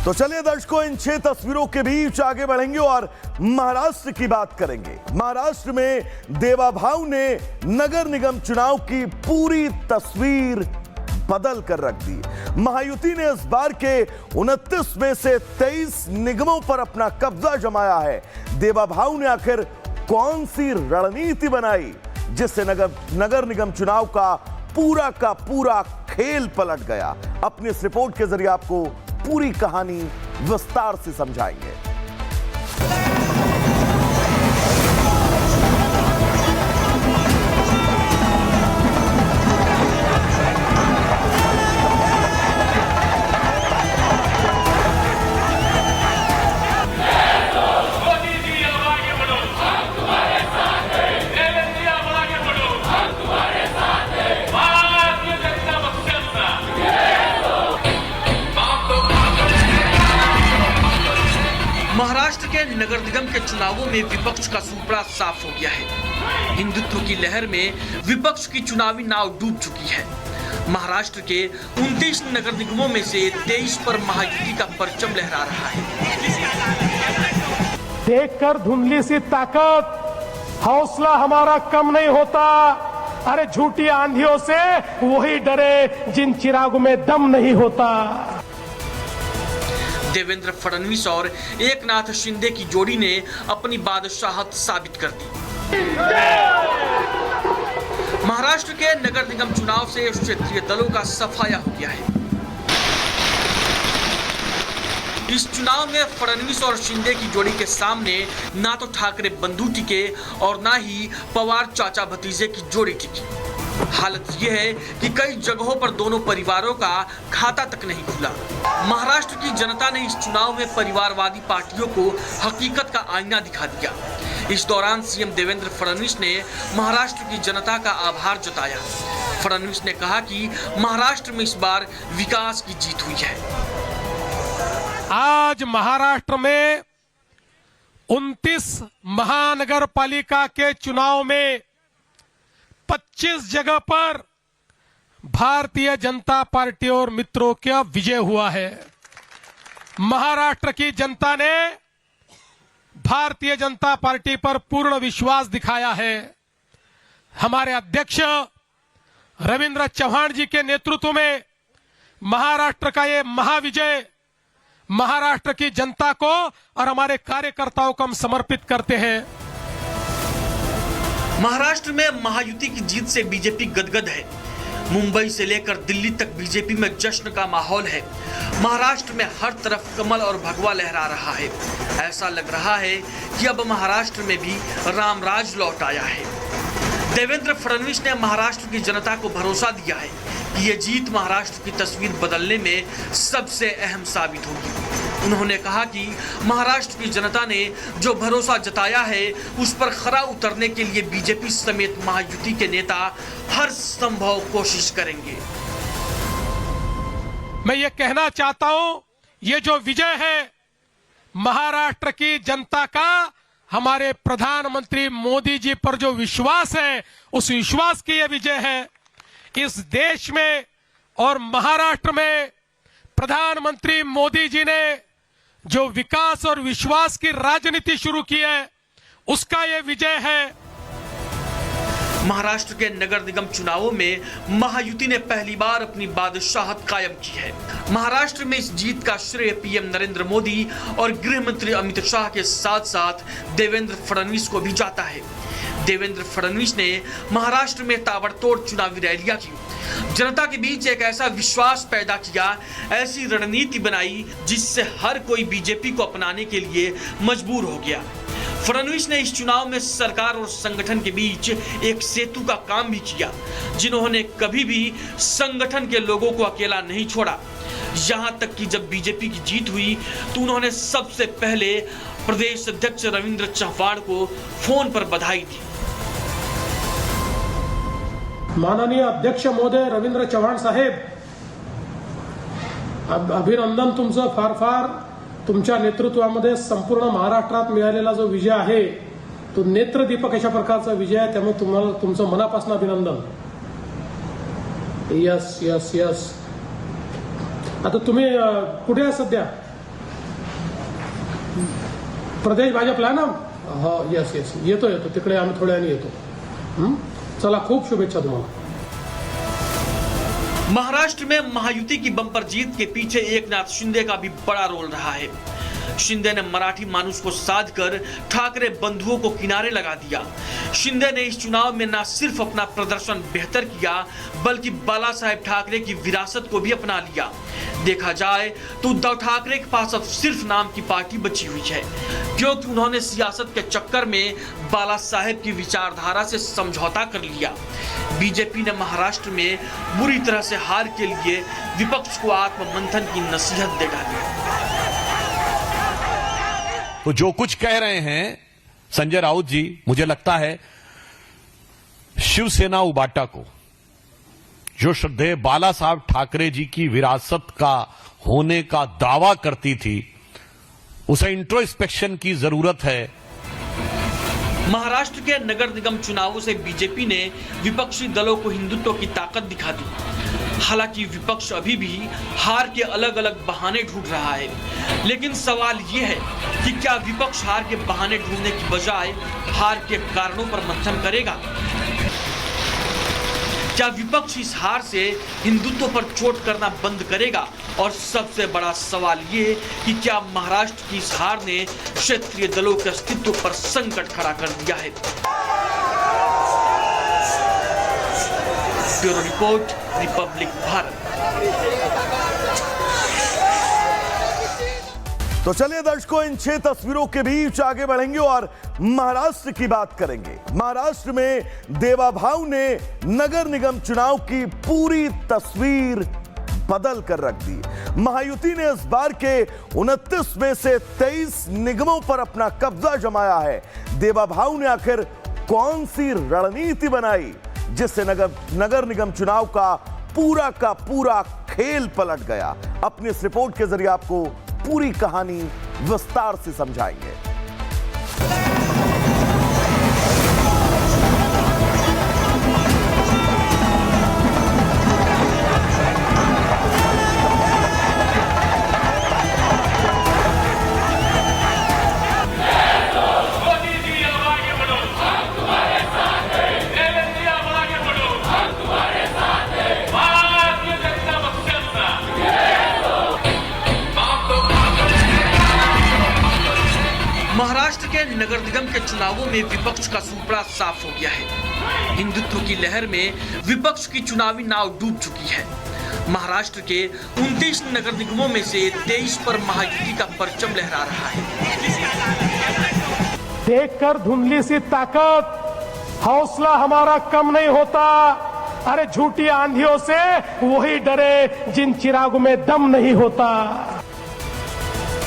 तो चलिए दर्शकों, इन 6 तस्वीरों के बीच आगे बढ़ेंगे और महाराष्ट्र की बात करेंगे। महाराष्ट्र में देवाभाऊ ने नगर निगम चुनाव की पूरी तस्वीर बदल कर रख दी। महायुति ने इस बार के 29 में से 23 निगमों पर अपना कब्जा जमाया है। देवाभाऊ ने आखिर कौन सी रणनीति बनाई जिससे नगर निगम चुनाव का पूरा खेल पलट गया? अपनी इस रिपोर्ट के जरिए आपको पूरी कहानी विस्तार से समझाएंगे। महाराष्ट्र के नगर निगम के चुनावों में विपक्ष का सूपड़ा साफ हो गया है। हिंदुत्व की लहर में विपक्ष की चुनावी नाव डूब चुकी है। महाराष्ट्र के 29 नगर निगमों में से 23 पर महायुति का परचम लहरा रहा है। देखकर धुंधली सी ताकत, हौसला हमारा कम नहीं होता। अरे झूठी आंधियों से वही डरे जिन चिरागों में दम नहीं होता। देवेंद्र फडणवीस और एकनाथ शिंदे की जोड़ी ने अपनी बादशाहत साबित कर दी। महाराष्ट्र के नगर निगम चुनाव से क्षेत्रीय दलों का सफाया हो गया है। इस चुनाव में फडणवीस और शिंदे की जोड़ी के सामने ना तो ठाकरे बंधु टिके और ना ही पवार चाचा भतीजे की जोड़ी टिकी। हालत यह है कि कई जगहों पर दोनों परिवारों का खाता तक नहीं खुला। महाराष्ट्र की जनता ने इस चुनाव में परिवारवादी पार्टियों को हकीकत का आईना दिखा दिया। इस दौरान सीएम देवेंद्र फडणवीस ने महाराष्ट्र की जनता का आभार जताया। फडणवीस ने कहा कि महाराष्ट्र में इस बार विकास की जीत हुई है। आज महाराष्ट्र में 29 महानगर पालिका के चुनाव में 25 जगह पर भारतीय जनता पार्टी और मित्रों का विजय हुआ है। महाराष्ट्र की जनता ने भारतीय जनता पार्टी पर पूर्ण विश्वास दिखाया है। हमारे अध्यक्ष रविंद्र चव्हाण जी के नेतृत्व में महाराष्ट्र का ये महाविजय महाराष्ट्र की जनता को और हमारे कार्यकर्ताओं को हम समर्पित करते हैं। महाराष्ट्र में महायुति की जीत से बीजेपी गदगद है। मुंबई से लेकर दिल्ली तक बीजेपी में जश्न का माहौल है। महाराष्ट्र में हर तरफ कमल और भगवा लहरा रहा है। ऐसा लग रहा है कि अब महाराष्ट्र में भी रामराज लौट आया है। देवेंद्र फडणवीस ने महाराष्ट्र की जनता को भरोसा दिया है कि ये जीत महाराष्ट्र की तस्वीर बदलने में सबसे अहम साबित होगी। उन्होंने कहा कि महाराष्ट्र की जनता ने जो भरोसा जताया है उस पर खरा उतरने के लिए बीजेपी समेत महायुति के नेता हर संभव कोशिश करेंगे। मैं ये कहना चाहता हूं, ये जो विजय है महाराष्ट्र की जनता का, हमारे प्रधानमंत्री मोदी जी पर जो विश्वास है उस विश्वास की यह विजय है। इस देश में और महाराष्ट्र में प्रधानमंत्री मोदी जी ने जो विकास और विश्वास की राजनीति शुरू की है उसका यह विजय है। महाराष्ट्र के नगर निगम चुनावों में महायुति ने पहली बार अपनी बादशाहत कायम की है। महाराष्ट्र में इस जीत का श्रेय पीएम नरेंद्र मोदी और गृह मंत्री अमित शाह के साथ साथ देवेंद्र फडणवीस को भी जाता है। देवेंद्र फडणवीस ने महाराष्ट्र में ताबड़तोड़ चुनावी रैलियां की, जनता के बीच एक ऐसा विश्वास पैदा किया, ऐसी रणनीति बनाई जिससे हर कोई बीजेपी को अपनाने के लिए मजबूर हो गया। फडणवीस ने इस चुनाव में सरकार और संगठन के बीच एक सेतु का काम भी किया, जिन्होंने कभी भी संगठन के लोगों को अकेला नहीं छोड़ा। यहां तक कि जब बीजेपी की जीत हुई तो उन्होंने सबसे पहले प्रदेश अध्यक्ष रविंद्र चव्हाण को फोन पर बधाई दी। माननीय अध्यक्ष महोदय रवींद्र चव्हाण साहेब, अभिनंदन तुमचं फार फार। तुमच्या नेतृत्वामध्ये संपूर्ण महाराष्ट्रात मिळालेला जो विजय आहे तो नेत्रदीपक अशा प्रकारचा विजय आहे, त्यामुळे तुम्हाला तुमचं मनापासून अभिनंदन। Yes yes yes. आता तुम्ही कुठे आहे सध्या? प्रदेश भाजपला ना हो यस यस येतो तिकडे आम्ही थोड्या वेळाने येतो चला खूप शुभेच्छा तुम्हाला महाराष्ट्र में महायुति की बम्पर जीत के पीछे एकनाथ शिंदे का भी बड़ा रोल रहा है। शिंदे ने मराठी मानुस को साध कर ठाकरे बंधुओं को किनारे लगा दिया। शिंदे ने इस चुनाव में न सिर्फ अपना प्रदर्शन बेहतर किया बल्कि बाला साहेब ठाकरे की विरासत को भी अपना लिया। देखा जाए तो उद्धव ठाकरे के पास अब सिर्फ नाम की पार्टी बची हुई है, क्योंकि उन्होंने सियासत के चक्कर में बाला साहेब की विचारधारा से समझौता कर लिया। बीजेपी ने महाराष्ट्र में बुरी तरह से हार के लिए विपक्ष को आत्ममंथन की नसीहत दे डाली। तो जो कुछ कह रहे हैं संजय राउत जी, मुझे लगता है शिवसेना उबाटा को, जो श्रद्धेय बाला साहब ठाकरे जी की विरासत का होने का दावा करती थी, उसे इंट्रोस्पेक्शन की जरूरत है। महाराष्ट्र के नगर निगम चुनावों से बीजेपी ने विपक्षी दलों को हिंदुत्व की ताकत दिखा दी। हालांकि विपक्ष अभी भी हार के अलग अलग बहाने ढूंढ रहा है, लेकिन सवाल यह है कि क्या विपक्ष हार के बहाने ढूंढने की बजाय हार के कारणों पर मंथन करेगा? क्या विपक्ष इस हार से हिंदुत्व पर चोट करना बंद करेगा? और सबसे बड़ा सवाल ये कि क्या महाराष्ट्र की इस हार ने क्षेत्रीय दलों के अस्तित्व पर संकट खड़ा कर दिया है? Bureau report, Republic Bharat. तो चलिए दर्शकों, इन 6 तस्वीरों के बीच आगे बढ़ेंगे और महाराष्ट्र की बात करेंगे। महाराष्ट्र में देवाभाऊ ने नगर निगम चुनाव की पूरी तस्वीर बदल कर रख दी। महायुति ने इस बार के 29 में से 23 निगमों पर अपना कब्जा जमाया है। देवाभाऊ ने आखिर कौन सी रणनीति बनाई जिससे नगर निगम चुनाव का पूरा खेल पलट गया? अपनी इस रिपोर्ट के जरिए आपको पूरी कहानी विस्तार से समझाएंगे। महाराष्ट्र के नगर निगम के चुनावों में विपक्ष का सूपड़ा साफ हो गया है। हिंदुत्व की लहर में विपक्ष की चुनावी नाव डूब चुकी है। महाराष्ट्र के 29 नगर निगमों में से 23 पर महायुति का परचम लहरा रहा है। देखकर धुंधली सी ताकत, हौसला हमारा कम नहीं होता। अरे झूठी आंधियों से वही डरे जिन चिरागों में दम नहीं होता।